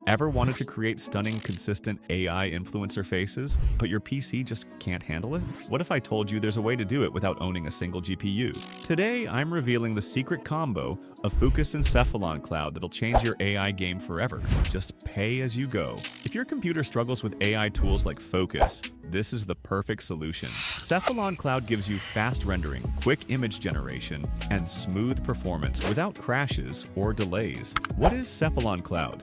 Ever wanted to create stunning, consistent AI influencer faces, but your PC just can't handle it? What if I told you there's a way to do it without owning a single GPU? Today, I'm revealing the secret combo of Fooocus and Cephalon Cloud that'll change your AI game forever. Just pay as you go. If your computer struggles with AI tools like Fooocus, this is the perfect solution. Cephalon Cloud gives you fast rendering, quick image generation, and smooth performance without crashes or delays. What is Cephalon Cloud?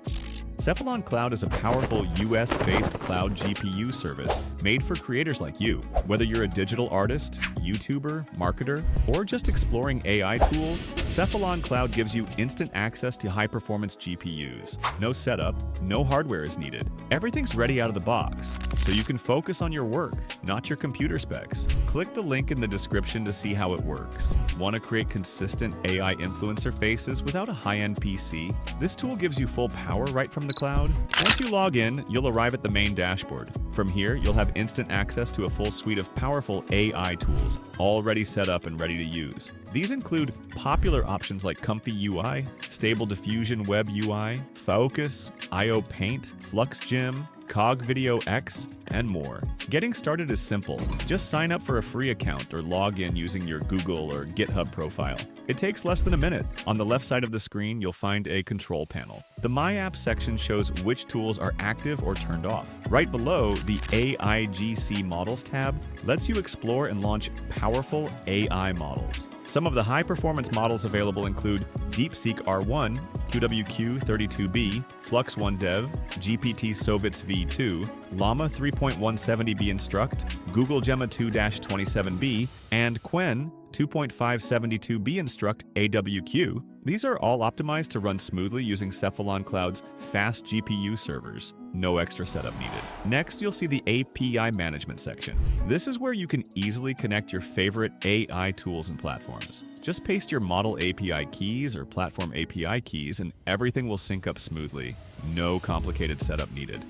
Cephalon Cloud is a powerful US-based cloud GPU service made for creators like you. Whether you're a digital artist, YouTuber, marketer, or just exploring AI tools, Cephalon Cloud gives you instant access to high-performance GPUs. No setup, no hardware is needed. Everything's ready out of the box, so you can focus on your work, not your computer specs. Click the link in the description to see how it works. Want to create consistent AI influencer faces without a high-end PC? This tool gives you full power right from the cloud. Once you log in, you'll arrive at the main dashboard. From here, you'll have instant access to a full suite of powerful AI tools, already set up and ready to use. These include popular options like Comfy UI, Stable Diffusion Web UI, Fooocus, IO Paint, Flux Gym, Cog Video X, and more. Getting started is simple. Just sign up for a free account or log in using your Google or GitHub profile. It takes less than a minute. On the left side of the screen, you'll find a control panel. The My Apps section shows which tools are active or turned off. Right below, the AIGC Models tab lets you explore and launch powerful AI models. Some of the high-performance models available include DeepSeek R1, QWQ32B, Flux 1 Dev, GPT Sovitz V2, Llama 3.170B Instruct, Google Gemma 2-27B, and Qwen 2.572B Instruct AWQ. These are all optimized to run smoothly using Cephalon Cloud's fast GPU servers. No extra setup needed. Next, you'll see the API management section. This is where you can easily connect your favorite AI tools and platforms. Just paste your model API keys or platform API keys and everything will sync up smoothly. No complicated setup needed.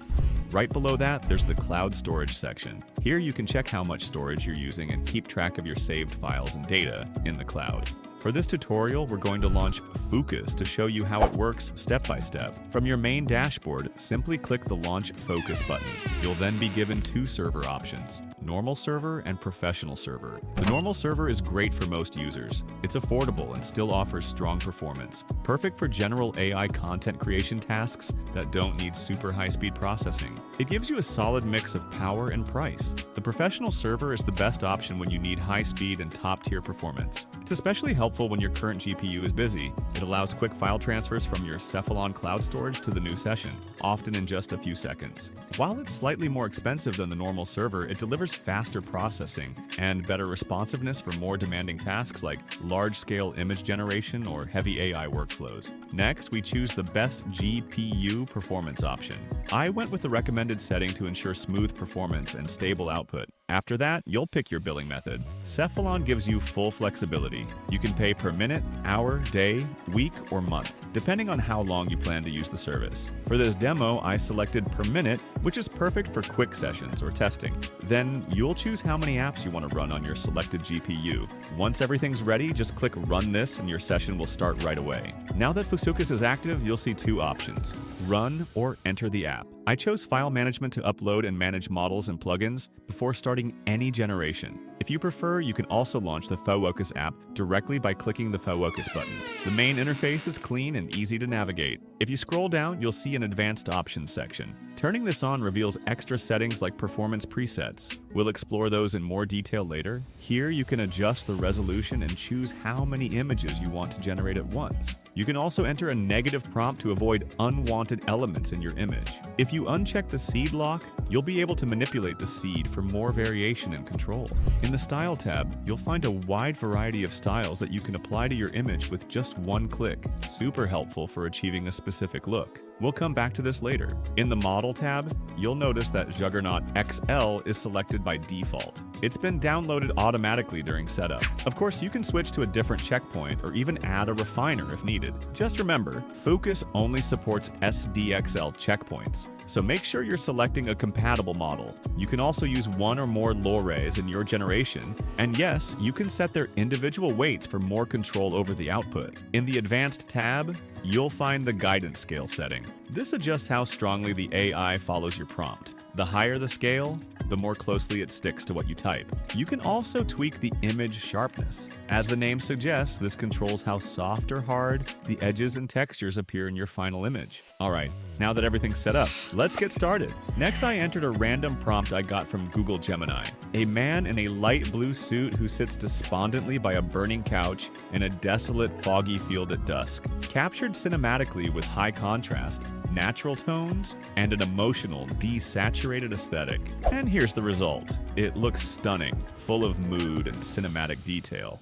Right below that, there's the cloud storage section. Here you can check how much storage you're using and keep track of your saved files and data in the cloud. For this tutorial, we're going to launch Fooocus to show you how it works step by step. From your main dashboard, simply click the Launch Fooocus button. You'll then be given two server options: normal server and professional server. The normal server is great for most users. It's affordable and still offers strong performance. Perfect for general AI content creation tasks that don't need super high-speed processing. It gives you a solid mix of power and price. The professional server is the best option when you need high speed and top-tier performance. It's especially helpful when your current GPU is busy. It allows quick file transfers from your Cephalon Cloud storage to the new session, often in just a few seconds. While it's slightly more expensive than the normal server, it delivers faster processing and better responsiveness for more demanding tasks like large-scale image generation or heavy AI workflows. Next, we choose the best GPU performance option. I went with the recommended setting to ensure smooth performance and stable output. After that, you'll pick your billing method. Cephalon gives you full flexibility. You can pay per minute, hour, day, week, or month, depending on how long you plan to use the service. For this demo, I selected per minute, which is perfect for quick sessions or testing. Then you'll choose how many apps you want to run on your selected GPU. Once everything's ready, just click Run This and your session will start right away. Now that Fooocus is active, you'll see two options: run or enter the app. I chose file management to upload and manage models and plugins before starting any generation. If you prefer, you can also launch the Fooocus app directly by clicking the Fooocus button. The main interface is clean and easy to navigate. If you scroll down, you'll see an advanced options section. Turning this on reveals extra settings like performance presets. We'll explore those in more detail later. Here you can adjust the resolution and choose how many images you want to generate at once. You can also enter a negative prompt to avoid unwanted elements in your image. If you uncheck the seed lock, you'll be able to manipulate the seed for more variation and control. In the Style tab, you'll find a wide variety of styles that you can apply to your image with just one click. Super helpful for achieving a specific look. We'll come back to this later. In the Model tab, you'll notice that Juggernaut XL is selected by default. It's been downloaded automatically during setup. Of course, you can switch to a different checkpoint or even add a refiner if needed. Just remember, Fooocus only supports SDXL checkpoints, so make sure you're selecting a compatible model. You can also use one or more LoRAs in your generation, and yes, you can set their individual weights for more control over the output. In the Advanced tab, you'll find the guidance scale setting. This adjusts how strongly the AI follows your prompt. The higher the scale, the more closely it sticks to what you type. You can also tweak the image sharpness. As the name suggests, this controls how soft or hard the edges and textures appear in your final image. Alright, now that everything's set up, let's get started. Next, I entered a random prompt I got from Google Gemini. A man in a light blue suit who sits despondently by a burning couch in a desolate, foggy field at dusk. Captured cinematically with high contrast, natural tones, and an emotional, desaturated aesthetic. And here's the result. It looks stunning, full of mood and cinematic detail.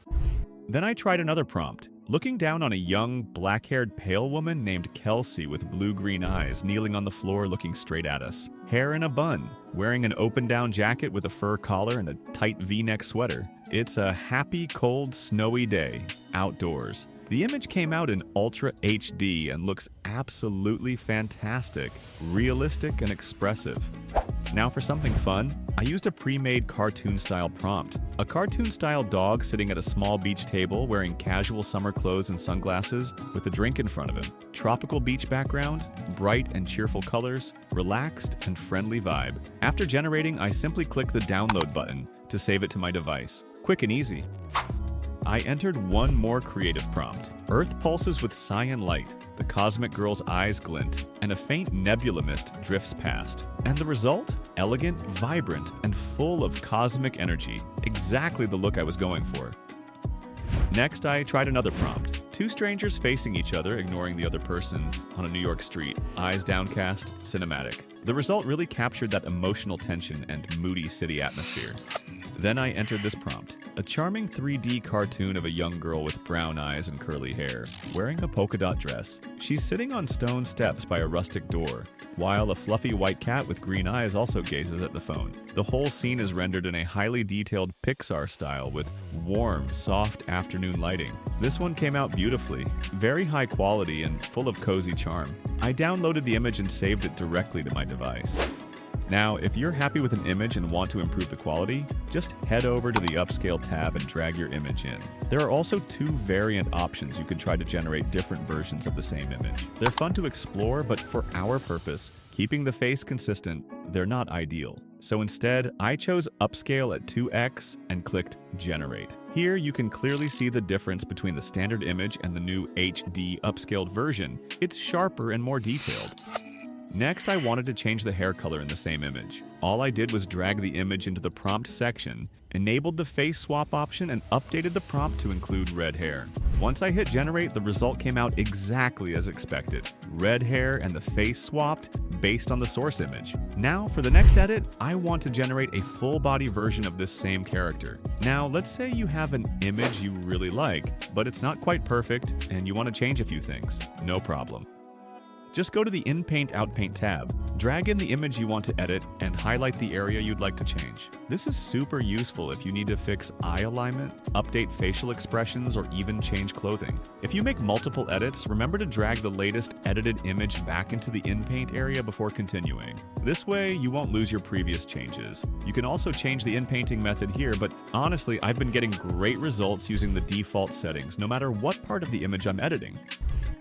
Then I tried another prompt, looking down on a young, black-haired pale woman named Kelsey with blue-green eyes kneeling on the floor looking straight at us. Hair in a bun, wearing an open-down jacket with a fur collar and a tight V-neck sweater. It's a happy, cold, snowy day, outdoors. The image came out in Ultra HD and looks absolutely fantastic, realistic and expressive. Now for something fun, I used a pre-made cartoon-style prompt. A cartoon-style dog sitting at a small beach table wearing casual summer clothes and sunglasses with a drink in front of him. Tropical beach background, bright and cheerful colors, relaxed and friendly vibe. After generating, I simply click the download button to save it to my device. Quick and easy. I entered one more creative prompt. Earth pulses with cyan light, the cosmic girl's eyes glint, and a faint nebula mist drifts past. And the result? Elegant, vibrant, and full of cosmic energy. Exactly the look I was going for. Next, I tried another prompt. Two strangers facing each other, ignoring the other person, on a New York street, eyes downcast, cinematic. The result really captured that emotional tension and moody city atmosphere. Then I entered this prompt. A charming 3D cartoon of a young girl with brown eyes and curly hair, wearing a polka dot dress. She's sitting on stone steps by a rustic door, while a fluffy white cat with green eyes also gazes at the phone. The whole scene is rendered in a highly detailed Pixar style with warm, soft afternoon lighting. This one came out beautifully, very high quality and full of cozy charm. I downloaded the image and saved it directly to my device. Now, if you're happy with an image and want to improve the quality, just head over to the Upscale tab and drag your image in. There are also two variant options you could try to generate different versions of the same image. They're fun to explore, but for our purpose, keeping the face consistent, they're not ideal. So instead, I chose Upscale at 2x and clicked Generate. Here, you can clearly see the difference between the standard image and the new HD upscaled version. It's sharper and more detailed. Next, I wanted to change the hair color in the same image. All I did was drag the image into the prompt section, enabled the face swap option, and updated the prompt to include red hair. Once I hit generate, the result came out exactly as expected. Red hair and the face swapped based on the source image. Now, for the next edit, I want to generate a full body version of this same character. Now, let's say you have an image you really like, but it's not quite perfect and you want to change a few things. No problem. Just go to the Inpaint Outpaint tab, drag in the image you want to edit, and highlight the area you'd like to change. This is super useful if you need to fix eye alignment, update facial expressions, or even change clothing. If you make multiple edits, remember to drag the latest edited image back into the Inpaint area before continuing. This way, you won't lose your previous changes. You can also change the inpainting method here, but honestly, I've been getting great results using the default settings, no matter what part of the image I'm editing.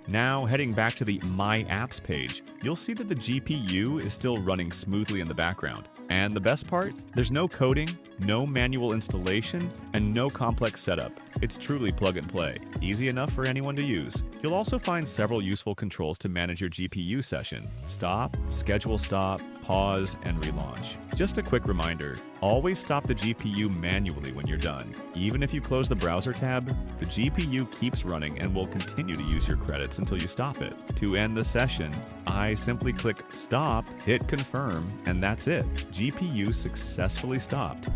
Now, heading back to the My Apps page, you'll see that the GPU is still running smoothly in the background. And the best part? There's no coding, no manual installation, and no complex setup. It's truly plug and play, easy enough for anyone to use. You'll also find several useful controls to manage your GPU session: stop, schedule stop, pause, and relaunch. Just a quick reminder, always stop the GPU manually when you're done. Even if you close the browser tab, the GPU keeps running and will continue to use your credits until you stop it. To end the session, I simply click stop, hit confirm, and that's it. GPU successfully stopped.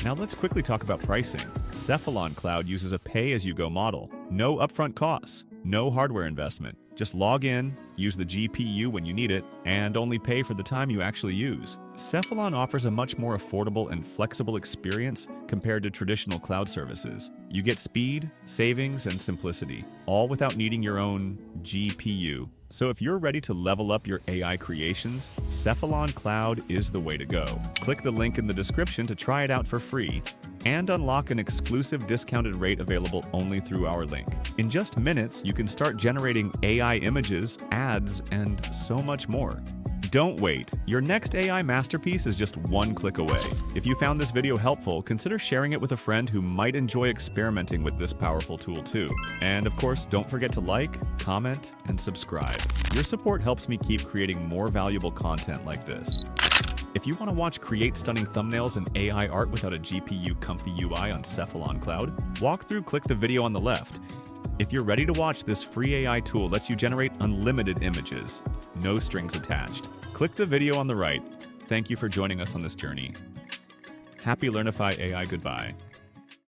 Now let's quickly talk about pricing. Cephalon Cloud uses a pay-as-you-go model. No upfront costs, no hardware investment. Just log in, use the GPU when you need it, and only pay for the time you actually use. Cephalon offers a much more affordable and flexible experience compared to traditional cloud services. You get speed, savings, and simplicity, all without needing your own GPU. So if you're ready to level up your AI creations, Cephalon Cloud is the way to go. Click the link in the description to try it out for free and unlock an exclusive discounted rate available only through our link. In just minutes, you can start generating AI images, ads, and so much more. Don't wait. Your next AI masterpiece is just one click away. If you found this video helpful, consider sharing it with a friend who might enjoy experimenting with this powerful tool too. And of course, don't forget to like, comment, and subscribe. Your support helps me keep creating more valuable content like this. If you want to watch create stunning thumbnails and AI art without a GPU comfy UI on Cephalon Cloud, click the video on the left. If you're ready to watch, this free AI tool lets you generate unlimited images, no strings attached. Click the video on the right. Thank you for joining us on this journey. Happy Learnify AI goodbye.